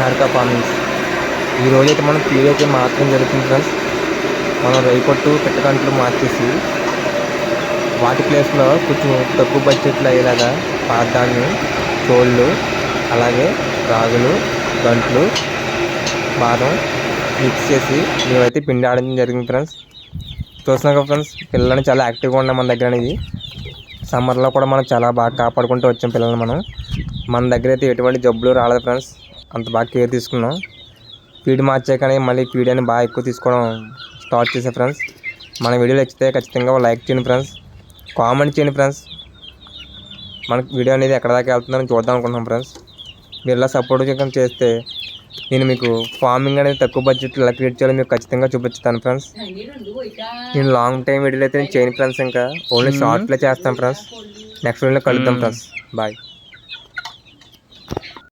Niharika farmings. ఈ రోజు అయితే మనం ఫీడ్ అయితే మార్చడం జరుగుతుంది ఫ్రెండ్స్. మనం రైకొట్టు పెట్టకంట్లు మార్చేసి వాటి ప్లేస్లో కొంచెం తక్కువ బడ్జెట్లో అయ్యేలాగా పాతధాన్యం, చోళ్ళు, అలాగే రాగులు, గంట్లు, బాదం మిక్స్ చేసి మేమైతే పిండి ఆడడం జరిగింది ఫ్రెండ్స్. చూస్తున్నాం కదా ఫ్రెండ్స్, పిల్లలని చాలా యాక్టివ్గా ఉన్నాం మన దగ్గర అనేది. సమ్మర్లో కూడా మనం చాలా బాగా కాపాడుకుంటూ వచ్చాం పిల్లల్ని మనం. మన దగ్గర అయితే ఎటువంటి జబ్బులు రాలేదు ఫ్రెండ్స్, అంత బాగా కేర్ తీసుకున్నాం. ఫీడ్ మార్చాకనే మళ్ళీ ఫీడ్ అని బాగా ఎక్కువ తీసుకోవడం స్టార్ట్ చేసాం ఫ్రెండ్స్. మన వీడియోలు నచ్చితే ఖచ్చితంగా లైక్ చేయండి ఫ్రెండ్స్, కామెంట్ చేయండి ఫ్రెండ్స్. మనకు వీడియో అనేది ఎక్కడ దాకా వెళ్తుందని చూద్దాం అనుకుంటున్నాం ఫ్రెండ్స్. మీరు ఇలా సపోర్ట్ చేస్తే నేను మీకు ఫార్మింగ్ అనేది తక్కువ బడ్జెట్ ఎలా క్రియేట్ చేయాలో మీకు ఖచ్చితంగా చూపిస్తాను ఫ్రెండ్స్. నేను లాంగ్ టైం వీడియోలు అయితే నేను చేయను ఫ్రెండ్స్, ఇంకా ఓన్లీ షార్ట్లే చేస్తాను ఫ్రెండ్స్. నెక్స్ట్ వీడియోలో కలుద్దాం ఫ్రెండ్స్. బాయ్.